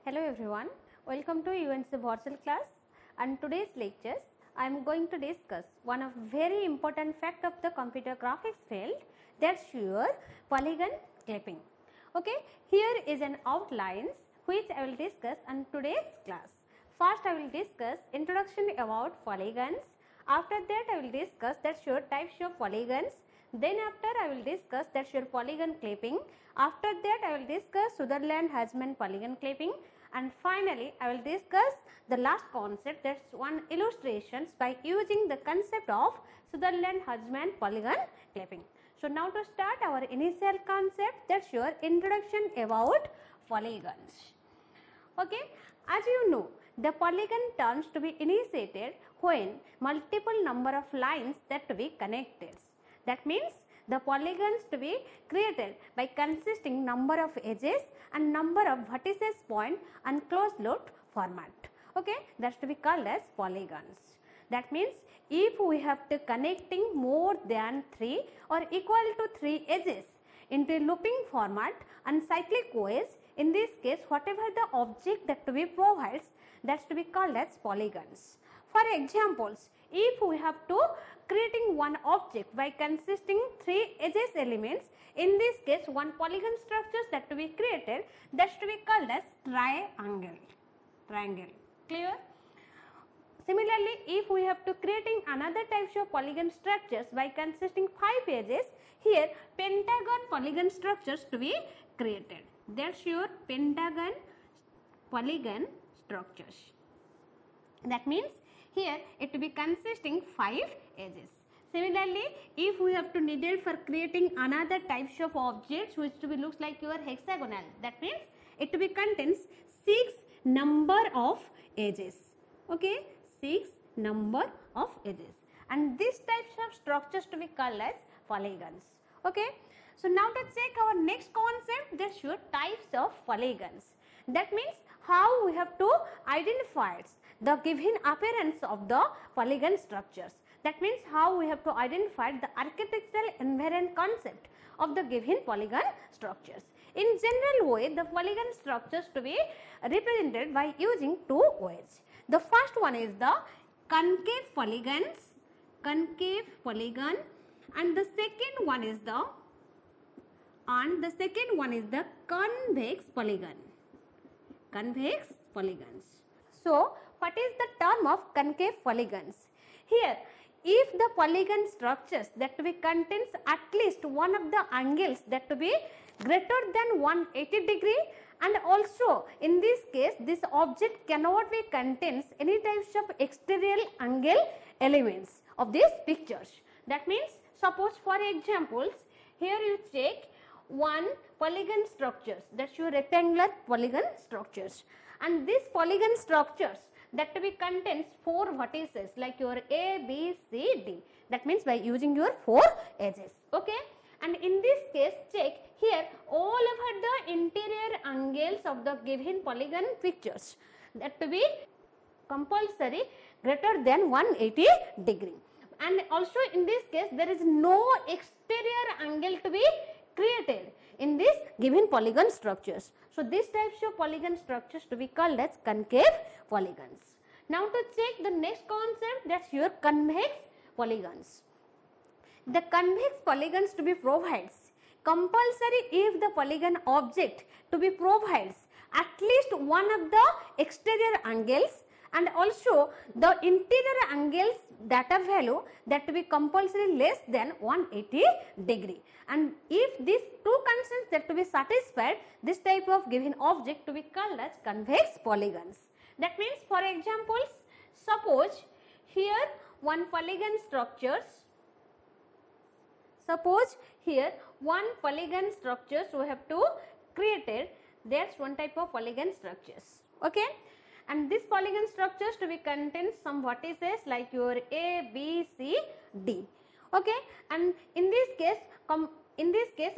Hello everyone, welcome to UNC Virtual class, and today's lectures I am going to discuss one of very important fact of the computer graphics field, that's your polygon clipping. Okay, here is an outlines which I will discuss in today's class. First I will discuss introduction about polygons. After that I will discuss that's your types of polygons. Then after I will discuss that's your polygon clipping. After that I will discuss Sutherland-Hugeman polygon clipping, and finally I will discuss the last concept, that's one illustrations by using the concept of Sutherland-Hugeman polygon clipping. So now to start our initial concept, that's your introduction about polygons. Okay, as you know, the polygon terms to be initiated when multiple number of lines that to be connected. That means the polygons to be created by consisting number of edges and number of vertices point and closed loop format. Okay, that's to be called as polygons. That means if we have to connecting more than 3 or equal to 3 edges into looping format and cyclic ways, in this case whatever the object that to be provides, that's to be called as polygons. For examples, if we have to creating one object by consisting 3 edges elements, in this case one polygon structures that to be created, that's to be called as triangle. Clear? Similarly, if we have to creating another types of polygon structures by consisting 5 edges, here pentagon polygon structures to be created. That's your pentagon polygon structures. That means here it will be consisting 5 edges. Similarly, if we have to needed for creating another types of objects which to be looks like your hexagonal, that means it to be contains 6 number of edges. Okay, 6 number of edges, and these types of structures to be called as polygons. Okay, so now to check our next concept, that's your types of polygons. That means how we have to identify the given appearance of the polygon structures. That means how we have to identify the architectural invariant concept of the given polygon structures. In general way, the polygon structures to be represented by using 2 ways. The first one is the concave polygon, and the second one is the convex polygon. So what is the term of concave polygons? Here, if the polygon structures that to be contains at least one of the angles that to be greater than 180 degree, and also in this case this object cannot be contains any types of exterior angle elements of these pictures. That means suppose for examples, here you check one polygon structures, that's your rectangular polygon structures, and these polygon structures that to be contains 4 vertices like your A, B, C, D. That means by using your 4 edges. Okay, and in this case check here all over the interior angles of the given polygon pictures that to be compulsory greater than 180 degree, and also in this case there is no exterior angle to be created in this given polygon structures. So these types of polygon structures to be called as concave polygons. Now to check the next concept, that's your convex polygons. The convex polygons to be provides compulsory if the polygon object to be provides at least one of the exterior angles, and also the interior angles data value that to be compulsory less than 180 degree, and if these 2 conditions that to be satisfied, this type of given object to be called as convex polygons. That means for examples, suppose here one polygon structures, we have to created, that's one type of polygon structures. Okay, and this polygon structures to be contains some vertices like your A, B, C, D. Okay, and in this case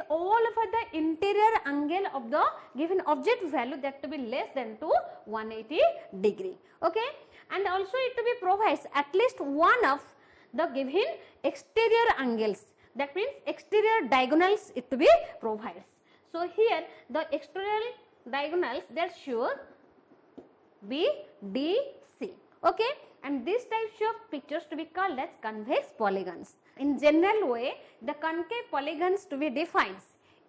all over the interior angle of the given object value that to be less than to 180 degree. Okay, and also it to be provides at least one of the given exterior angles, that means exterior diagonals it to be provides. So here the exterior diagonals, that's sure B, D, C. Okay, and these types of pictures to be called as convex polygons. In general way, the concave polygons to be defined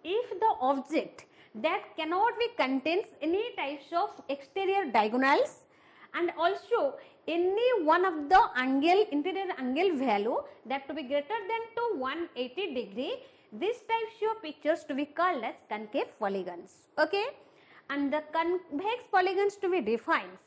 if the object that cannot be contains any types of exterior diagonals and also any one of the angle, interior angle value that to be greater than to 180 degree, these types of pictures to be called as concave polygons. Okay, and the convex polygons to be defined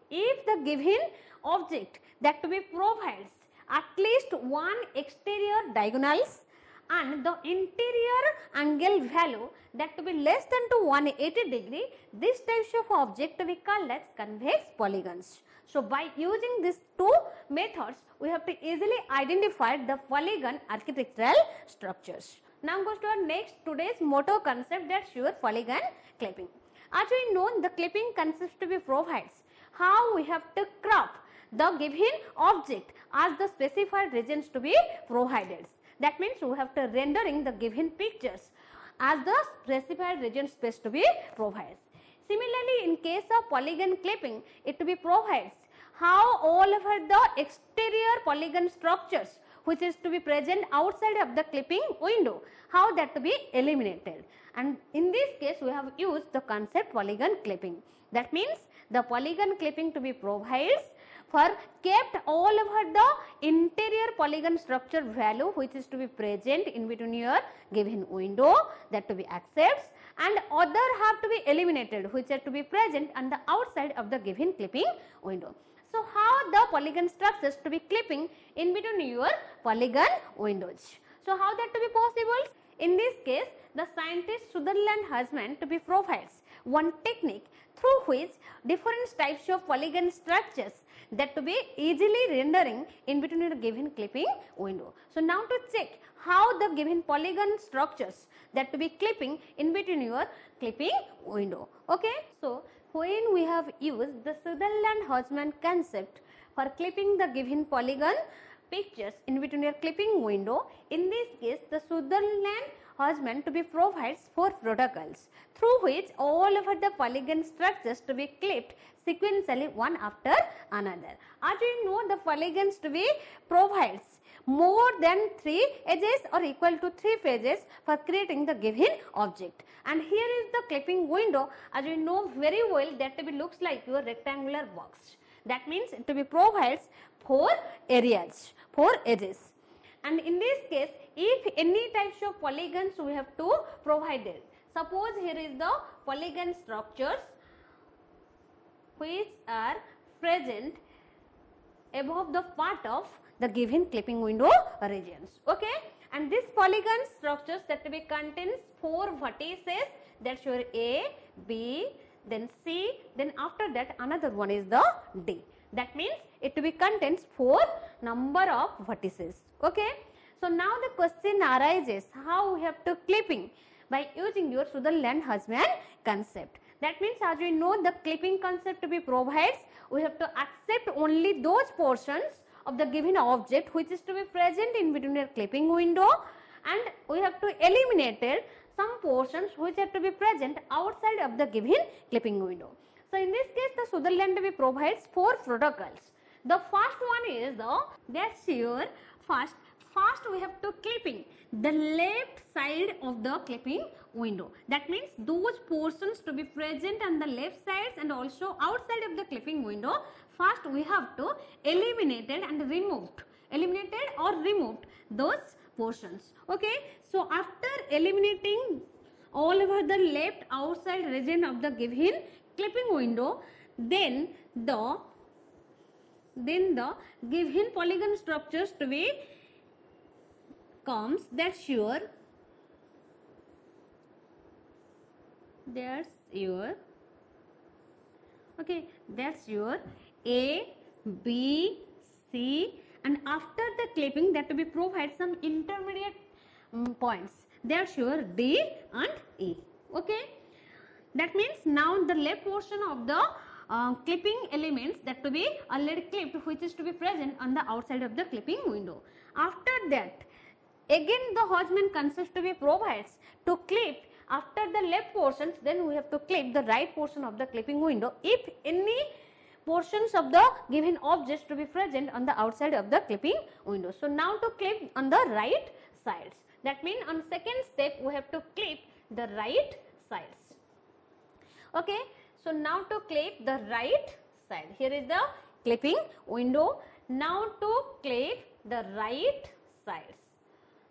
if the given object that to be provides at least one exterior diagonals and the interior angle value that to be less than to 180 degree, this types of object to be called as convex polygons. So, by using these two methods, we have to easily identify the polygon architectural structures. Now, goes to our next today's motto concept, that's your polygon clipping. As we know, the clipping concept to be provides how we have to crop the given object as the specified regions to be provided. That means we have to rendering the given pictures as the specified region space to be provided. Similarly, in case of polygon clipping, it to be provides how all over the exterior polygon structures which is to be present outside of the clipping window, how that to be eliminated. And in this case, we have used the concept polygon clipping. That means the polygon clipping to be provides for kept all over the interior polygon structure value which is to be present in between your given window that to be accepts, and other have to be eliminated which are to be present on the outside of the given clipping window. So, how the polygon structures to be clipping in between your polygon windows. So, how that to be possible? In this case, the scientist Sutherland Hussman to be provides one technique through which different types of polygon structures that to be easily rendering in between your given clipping window. So, now to check how the given polygon structures that to be clipping in between your clipping window. Okay. So, when we have used the Sutherland Hussman concept for clipping the given polygon pictures in between your clipping window, in this case the Sutherland Hussman to be provides 4 protocols through which all over the polygon structures to be clipped sequentially one after another. As we know, the polygons to be provides more than 3 edges or equal to 3 phases for creating the given object. And here is the clipping window, as we know very well, that to be looks like your rectangular box. That means it to be provides 4 areas, 4 edges. And in this case, if any types of polygons we have to provide it. Suppose here is the polygon structures which are present above the part of the given clipping window regions. Okay, and this polygon structures that to be contains 4 vertices, that's your A, B, then C, then after that another one is the D. That means it to be contains 4 number of vertices. Okay. So, now the question arises how we have to clipping by using your Sutherland Hussman concept. That means as we know the clipping concept to be provides, we have to accept only those portions of the given object which is to be present in between your clipping window, and we have to eliminate some portions which are to be present outside of the given clipping window. So, in this case the Sutherland to be provides 4 protocols. The first one is that's your first we have to clipping the left side of the clipping window. That means those portions to be present on the left sides and also outside of the clipping window, first we have to eliminated or removed those portions. Okay. So, after eliminating all over the left outside region of the given clipping window, then the given polygon structures to be comes, that's your A, B, C, and after the clipping that to be provide some intermediate points, that's your D and E. Okay. That means now the left portion of the clipping elements that to be already clipped which is to be present on the outside of the clipping window. After that, again the Hussman concept to be provides to clip after the left portions, then we have to clip the right portion of the clipping window if any portions of the given objects to be present on the outside of the clipping window. So now to clip on the right sides. That means on second step we have to clip the right sides. Okay. So now to clip the right side. Here is the clipping window. Now to clip the right sides.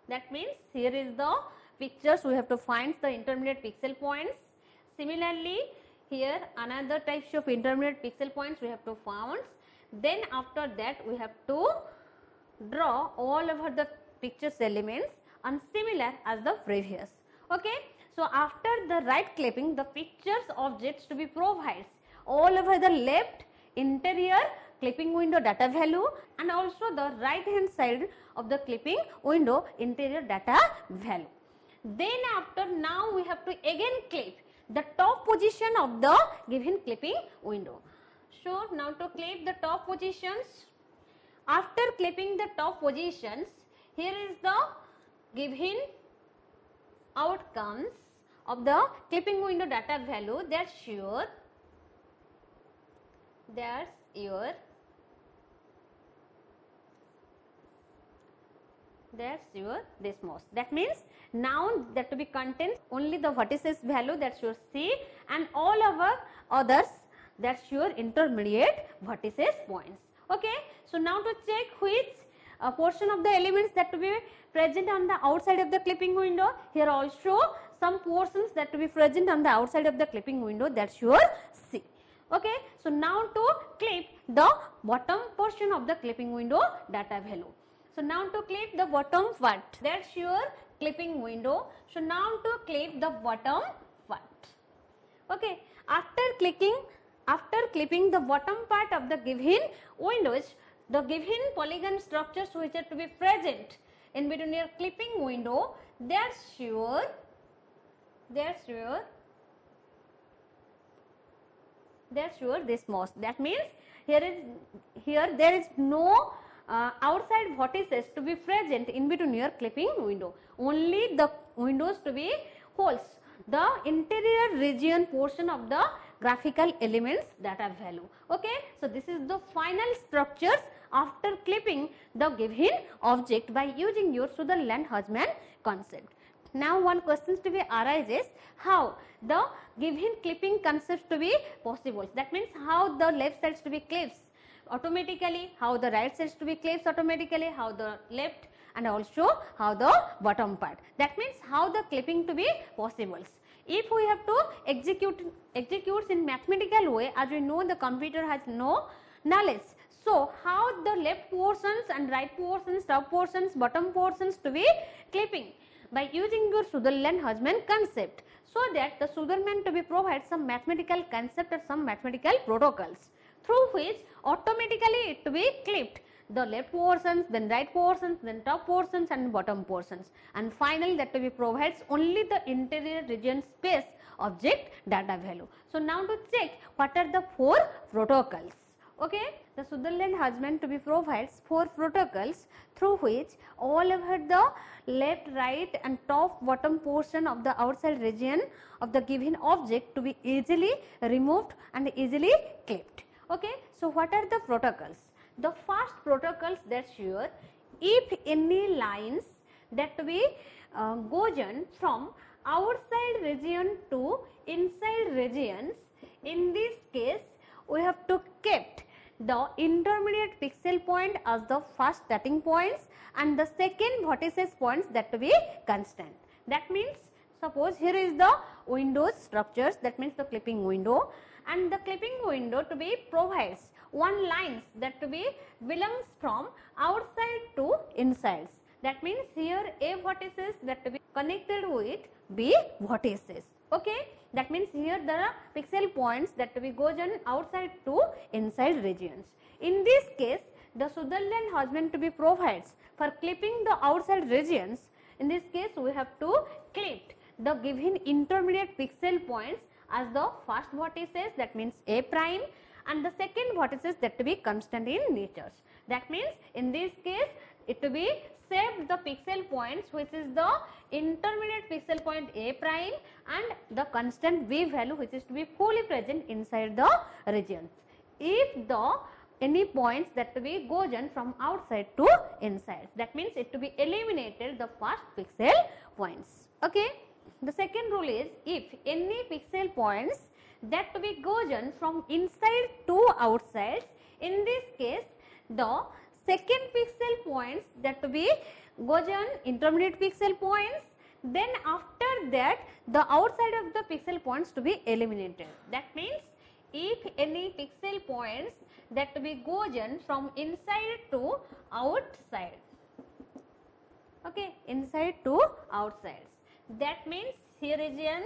That means here is the pictures, we have to find the intermediate pixel points. Similarly, here another types of intermediate pixel points we have to find. Then after that we have to draw all over the pictures elements and similar as the previous. Okay. So after the right clipping, the pictures objects to be provided all over the left interior clipping window data value and also the right hand side of the clipping window interior data value. Then after now we have to again clip the top position of the given clipping window. So now to clip the top positions, after clipping the top positions, here is the given outcomes of the clipping window data value. That's your this most. That means now that to be contains only the vertices value, that's your C, and all our others, that's your intermediate vertices points. Okay. So now to check which portion of the elements that to be present on the outside of the clipping window. Here also some portions that to be present on the outside of the clipping window, that's your C. Okay. So now to clip the bottom portion of the clipping window data value. So now to clip the bottom part, that's your clipping window. So now to clip the bottom part. Okay. After clipping the bottom part of the given windows, the given polygon structures which are to be present in between your clipping window, that's your this most. That means here there is no outside vertices to be present in between your clipping window. Only the windows to be holes, the interior region portion of the graphical elements data value. Okay. So this is the final structures after clipping the given object by using your Sutherland-Hodgman concept. Now one question to be arises, how the given clipping concepts to be possible. That means how the left sides to be clips automatically, how the right sides to be clips automatically, how the left and also how the bottom part. That means how the clipping to be possible. If we have to execute in mathematical way, as we know the computer has no knowledge. So how the left portions and right portions, top portions, bottom portions to be clipping by using your Sutherland-Hodgman concept, so that the Sutherland to be provide some mathematical concept or some mathematical protocols through which automatically it to be clipped the left portions, then right portions, then top portions and bottom portions, and finally that to be provides only the interior region space object data value. So now to check what are the 4 protocols. Okay. The Sutherland-Hodgman to be provides 4 protocols through which all over the left, right and top bottom portion of the outside region of the given object to be easily removed and easily clipped. Okay. So what are the protocols? The first protocols that's your, if any lines that we goes on from outside region to inside regions, in this case we have to kept the intermediate pixel point as the first starting points and the second vertices points that to be constant. That means suppose here is the windows structures, that means the clipping window, and the clipping window to be provides one lines that to be belongs from outside to insides. That means here A vertices that to be connected with B vertices. Okay. That means here there are pixel points that to be goes on outside to inside regions. In this case, the Sutherland-Hodgman to be provides for clipping the outside regions. In this case, we have to clip the given intermediate pixel points as the first vertices, that means A prime, and the second vertices that to be constant in nature. That means in this case it to be saved the pixel points which is the intermediate pixel point A prime and the constant B value which is to be fully present inside the regions. if the any points that to be goes on from outside to inside. That means it to be eliminated the first pixel points. Okay. The second rule is if any pixel points that to be goes on from inside to outside, in this case the second pixel points that to be goes on intermediate pixel points, then after that the outside of the pixel points to be eliminated. That means if any pixel points that to be goes on from inside to outside, okay, inside to outside. That means here is an,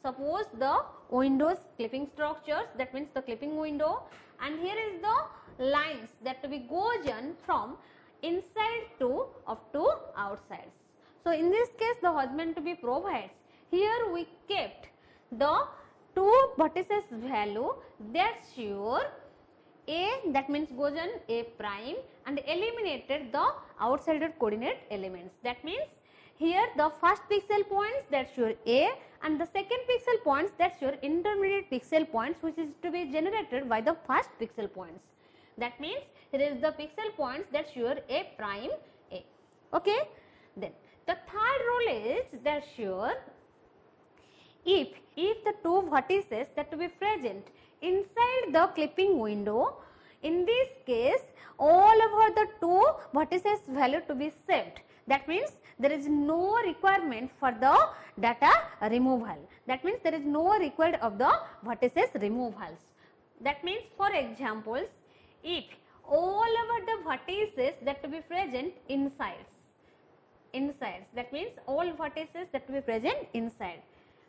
suppose the windows clipping structures, that means the clipping window, and here is the lines that to be goes on from inside to up to outside. So in this case the husband to be provides, here we kept the two vertices value that sure A, that means goes on A prime, and eliminated the outside coordinate elements. That means here the first pixel points that sure A and the second pixel points that sure intermediate pixel points, which is to be generated by the first pixel points. That means here is the pixel points that sure A prime A. Okay. Then the third rule is that sure if the two vertices that to be present inside the clipping window, in this case all over the two vertices value to be saved. That means there is no requirement for the data removal. That means there is no required of the vertices removals. That means for examples, if all over the vertices that to be present insides, that means all vertices that to be present inside.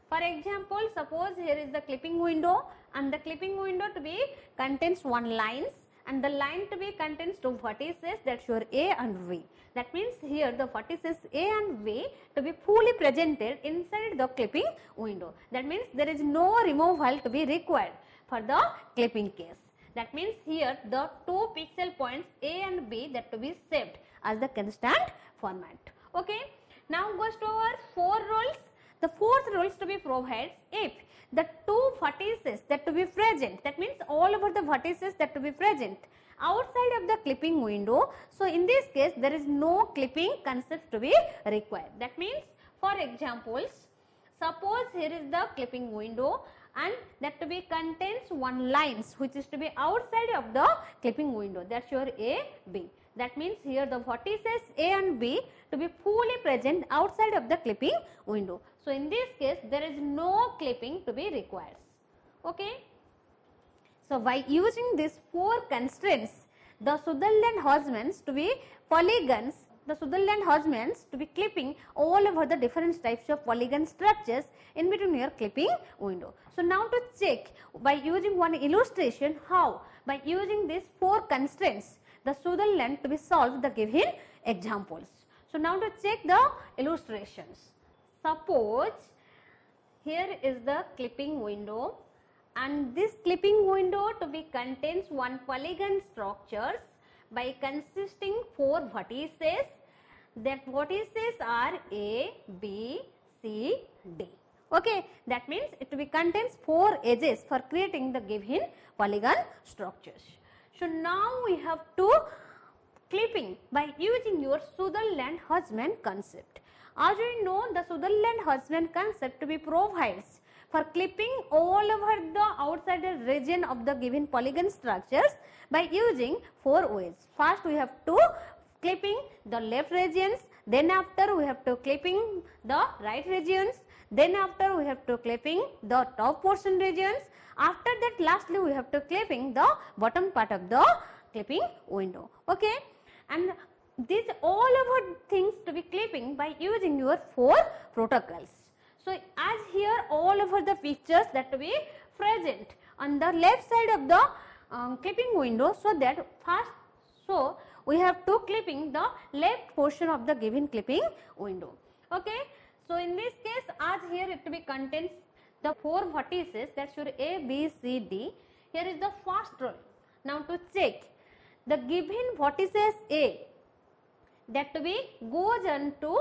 For example, suppose here is the clipping window and the clipping window to be contains one lines and the line to be contains two vertices that show A and V. That means here the vertices A and V to be fully presented inside the clipping window. That means there is no removal to be required for the clipping case. That means here the two pixel points A and B that to be saved as the constant format. Okay. Now goes to our four rules. The fourth rules to be provides if the two vertices that to be present, that means all over the vertices that to be present outside of the clipping window. So in this case there is no clipping concept to be required. That means for examples, suppose here is the clipping window and that to be contains one lines which is to be outside of the clipping window, that's your A, B. That means here the vertices A and B to be fully present outside of the clipping window. So in this case there is no clipping to be required. Okay. So by using these four constraints, the Sutherland husbands to be polygons, the Sutherland husbands to be clipping all over the different types of polygon structures in between your clipping window. So now to check by using one illustration how by using these four constraints the Sutherland to be solved the given examples. So now to check the illustrations. Suppose here is the clipping window and this clipping window to be contains one polygon structures by consisting four vertices. That vertices are A, B, C, D. Okay, that means it to be contains four edges for creating the given polygon structures. So now we have to clipping by using your Sutherland husband concept. As we know, the Sutherland husband concept to be provides for clipping all over the outside region of the given polygon structures by using four ways. First we have to clipping the left regions, then after we have to clipping the right regions, then after we have to clipping the top portion regions, after that lastly we have to clipping the bottom part of the clipping window. Okay, and these all over things to be clipping by using your four protocols. So as here all over the pictures that to be present on the left side of the clipping window, so that first so we have to clipping the left portion of the given clipping window. Okay, so in this case as here it to be contains the four vertices, that's your A, B, C, D. Here is the first rule. Now to check the given vertices A that to be goes on to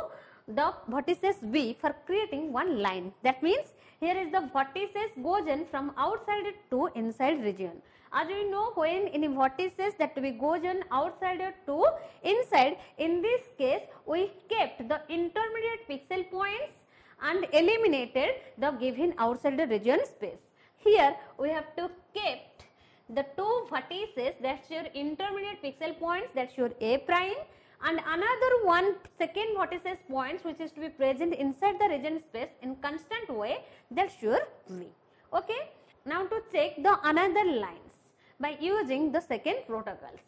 the vertices B for creating one line. That means here is the vertices goes in from outside to inside region. As we know, when in vertices that we goes in outside to inside, in this case we kept the intermediate pixel points and eliminated the given outside the region space. Here we have to kept the two vertices, that's your intermediate pixel points, that's your A prime, and another one second vertices points which is to be present inside the region space in constant way, that's your V. Okay. Now to check the another lines by using the second protocols.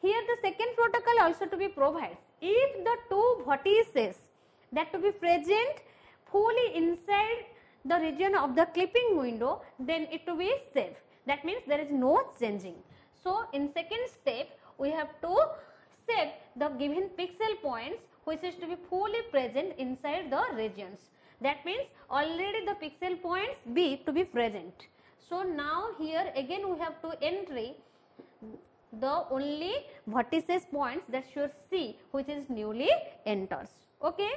Here the second protocol also to be provides, if the two vertices that to be present fully inside the region of the clipping window, then it to be safe. That means there is no changing. So in second step we have to set the given pixel points which is to be fully present inside the regions. That means already the pixel points B to be present. So now here again we have to entry the only vertices points, that should C which is newly enters. Okay.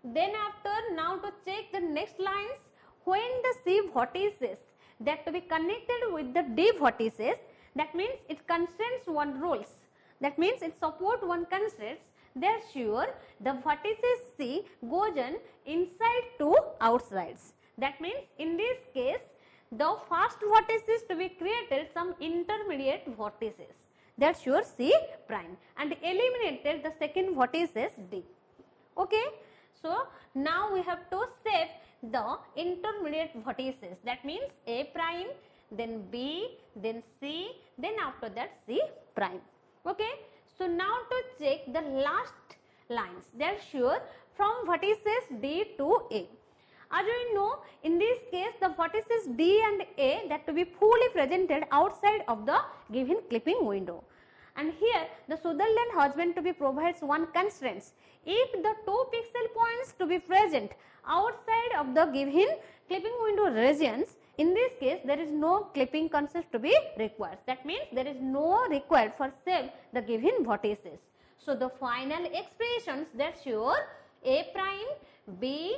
Then after, now to check the next lines, when the C vertices that to be connected with the D vertices, that means it constrains one rules. That means it support one constraints. Therefore, the vertices C goes in inside to outsides. That means in this case, the first vertices to be created some intermediate vertices. That's your C prime, and eliminated the second vertices D. Okay. So now we have to set the intermediate vertices, that means A prime, then B, then C, then after that C prime. Okay. So now to check the last lines, they are sure from vertices D to A. As we know, in this case the vertices D and A that to be fully presented outside of the given clipping window. And here the Sutherland husband to be provides one constraints. If the two pixel points to be present outside of the given clipping window regions, in this case there is no clipping concept to be required. That means there is no required for save the given vertices. So the final expressions, that's your A prime, B,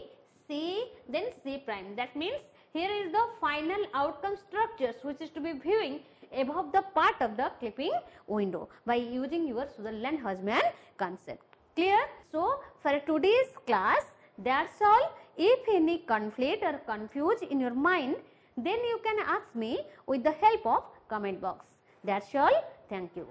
C, then C prime. That means here is the final outcome structures which is to be viewing above the part of the clipping window by using your Sutherland-Husband concept. Clear? So for today's class, that's all. If any conflict or confuse in your mind, then you can ask me with the help of comment box. That's all. Thank you.